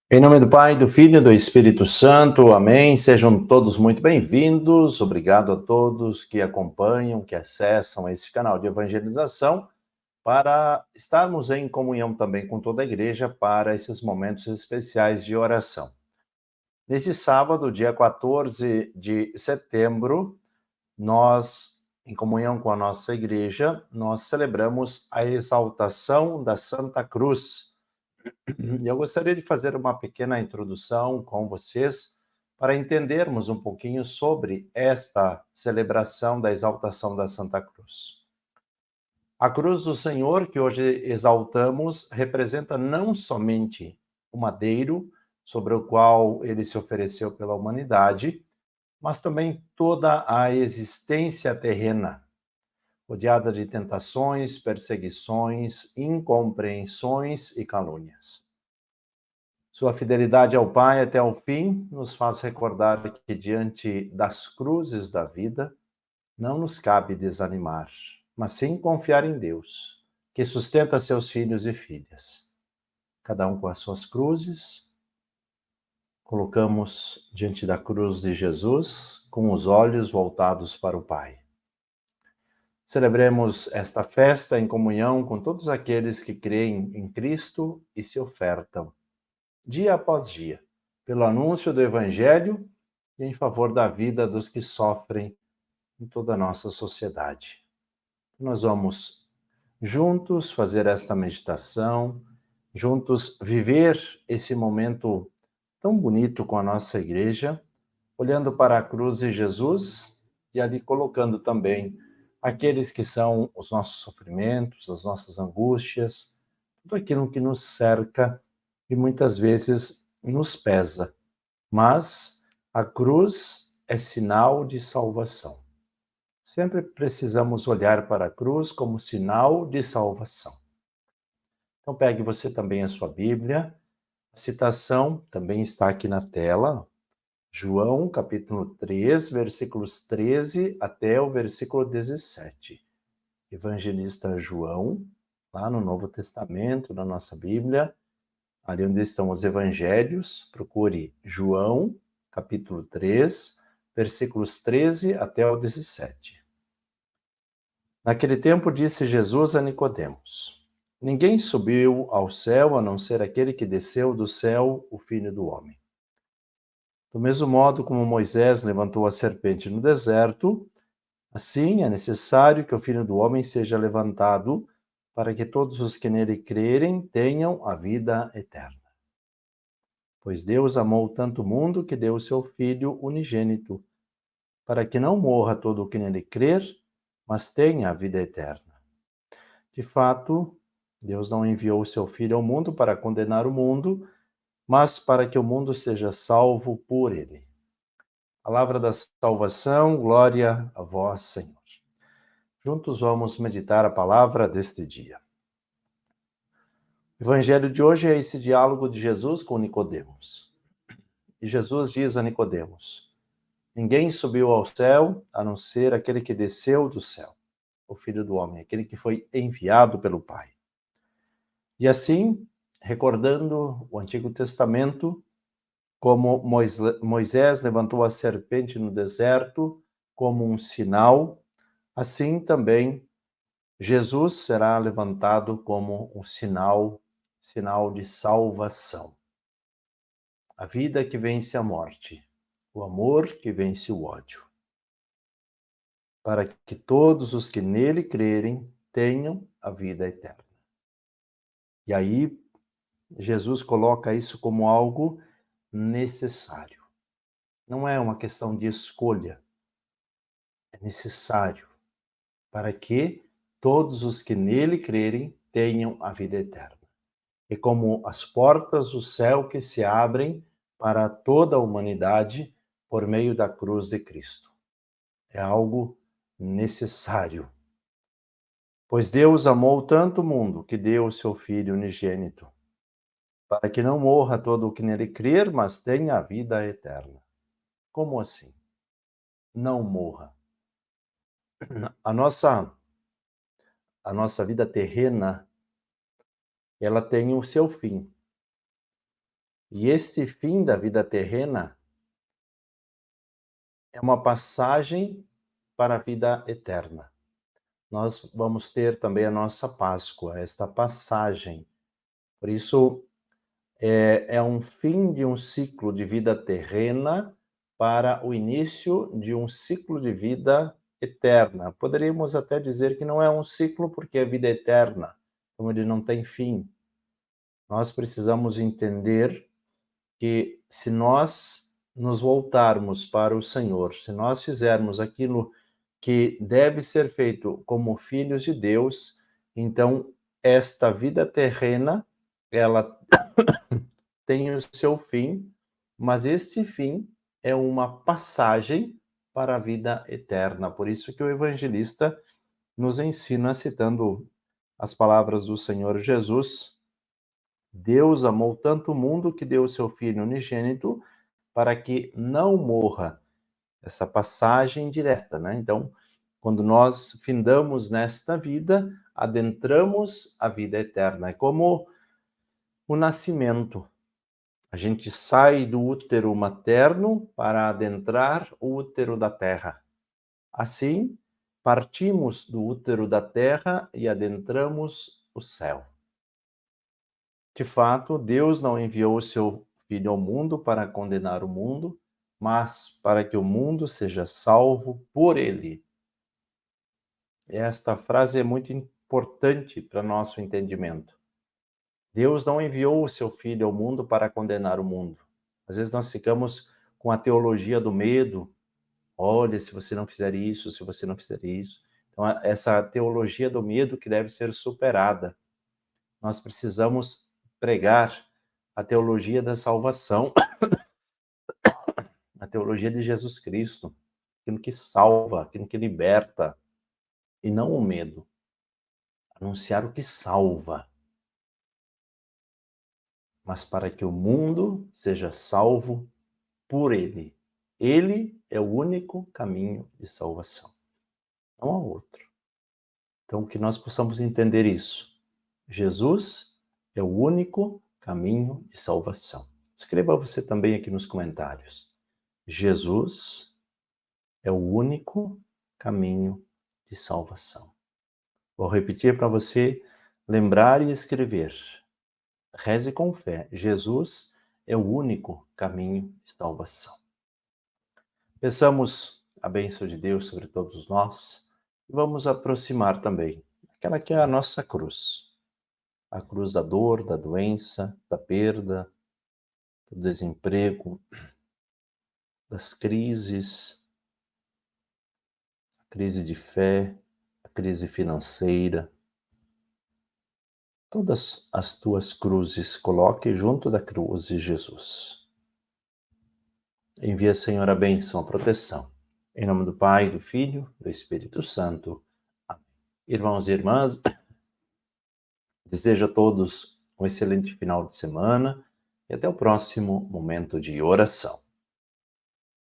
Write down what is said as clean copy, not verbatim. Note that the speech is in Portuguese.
Em nome do Pai, do Filho e do Espírito Santo, amém. Sejam todos muito bem-vindos. Obrigado a todos que acompanham, que acessam esse canal de evangelização, para estarmos em comunhão também com toda a igreja para esses momentos especiais de oração. Neste sábado, dia 14 de setembro, nós, em comunhão com a nossa igreja, nós celebramos a exaltação da Santa Cruz. E eu gostaria de fazer uma pequena introdução com vocês para entendermos um pouquinho sobre esta celebração da exaltação da Santa Cruz. A cruz do Senhor, que hoje exaltamos, representa não somente o madeiro sobre o qual ele se ofereceu pela humanidade, mas também toda a existência terrena, rodeada de tentações, perseguições, incompreensões e calúnias. Sua fidelidade ao Pai até o fim nos faz recordar que, diante das cruzes da vida, não nos cabe desanimar, mas sim confiar em Deus, que sustenta seus filhos e filhas. Cada um com as suas cruzes, colocamos diante da cruz de Jesus, com os olhos voltados para o Pai. Celebremos esta festa em comunhão com todos aqueles que creem em Cristo e se ofertam dia após dia, pelo anúncio do Evangelho e em favor da vida dos que sofrem em toda a nossa sociedade. Nós vamos juntos fazer esta meditação, juntos viver esse momento tão bonito com a nossa igreja, olhando para a cruz de Jesus e ali colocando também aqueles que são os nossos sofrimentos, as nossas angústias, tudo aquilo que nos cerca e muitas vezes nos pesa. Mas a cruz é sinal de salvação. Sempre precisamos olhar para a cruz como sinal de salvação. Então pegue você também a sua Bíblia. A citação também está aqui na tela. João, capítulo 3, versículos 13 até o versículo 17. Evangelista João, lá no Novo Testamento, na nossa Bíblia, ali onde estão os evangelhos, procure João, capítulo 3, versículos 13 até o 17. Naquele tempo disse Jesus a Nicodemos: Ninguém subiu ao céu a não ser aquele que desceu do céu, o Filho do Homem. Do mesmo modo como Moisés levantou a serpente no deserto, assim é necessário que o Filho do Homem seja levantado, para que todos os que nele crerem tenham a vida eterna. Pois Deus amou tanto o mundo que deu o seu Filho unigênito, para que não morra todo o que nele crer, mas tenha a vida eterna. De fato, Deus não enviou o seu Filho ao mundo para condenar o mundo, mas para que o mundo seja salvo por ele. Palavra da salvação, glória a vós, Senhor. Juntos vamos meditar a palavra deste dia. O evangelho de hoje é esse diálogo de Jesus com Nicodemos. E Jesus diz a Nicodemos: Ninguém subiu ao céu a não ser aquele que desceu do céu, o Filho do Homem, aquele que foi enviado pelo Pai. E assim, recordando o Antigo Testamento, como Moisés levantou a serpente no deserto como um sinal, assim também Jesus será levantado como um sinal de salvação. A vida que vence a morte, o amor que vence o ódio. Para que todos os que nele crerem tenham a vida eterna. E aí, Jesus coloca isso como algo necessário. Não é uma questão de escolha, é necessário para que todos os que nele crerem tenham a vida eterna. É como as portas do céu que se abrem para toda a humanidade por meio da cruz de Cristo. É algo necessário. Pois Deus amou tanto o mundo que deu o seu Filho unigênito, para que não morra todo o que nele crer, mas tenha a vida eterna. Como assim? Não morra. A nossa vida terrena, ela tem o seu fim. E este fim da vida terrena é uma passagem para a vida eterna. Nós vamos ter também a nossa Páscoa, esta passagem. Por isso, é um fim de um ciclo de vida terrena para o início de um ciclo de vida eterna. Poderíamos até dizer que não é um ciclo porque é vida eterna, como ele não tem fim. Nós precisamos entender que se nós nos voltarmos para o Senhor, se nós fizermos aquilo que deve ser feito como filhos de Deus, então esta vida terrena, ela tem o seu fim, mas este fim é uma passagem para a vida eterna. Por isso que o evangelista nos ensina, citando as palavras do Senhor Jesus: Deus amou tanto o mundo que deu o seu Filho unigênito para que não morra. Essa passagem direta, né? Então, quando nós findamos nesta vida, adentramos a vida eterna. É como o nascimento. A gente sai do útero materno para adentrar o útero da terra. Assim, partimos do útero da terra e adentramos o céu. De fato, Deus não enviou o seu Filho ao mundo para condenar o mundo, mas para que o mundo seja salvo por ele. Esta frase é muito importante para nosso entendimento. Deus não enviou o seu Filho ao mundo para condenar o mundo. Às vezes nós ficamos com a teologia do medo. Olha, se você não fizer isso, se você não fizer isso. Então, essa teologia do medo que deve ser superada. Nós precisamos pregar a teologia da salvação, a teologia de Jesus Cristo, aquilo que salva, aquilo que liberta, e não o medo. Anunciar o que salva, mas para que o mundo seja salvo por ele. Ele é o único caminho de salvação. Não há outro. Então, que nós possamos entender isso. Jesus é o único caminho de salvação. Escreva você também aqui nos comentários. Jesus é o único caminho de salvação. Vou repetir para você lembrar e escrever. Reze com fé. Jesus é o único caminho de salvação. Peçamos a bênção de Deus sobre todos nós e vamos aproximar também aquela que é a nossa cruz. A cruz da dor, da doença, da perda, do desemprego, das crises, a crise de fé, a crise financeira. Todas as tuas cruzes coloque junto da cruz de Jesus. Envia, Senhor, a bênção, a proteção. Em nome do Pai, do Filho, do Espírito Santo. Amém. Irmãos e irmãs, desejo a todos um excelente final de semana e até o próximo momento de oração.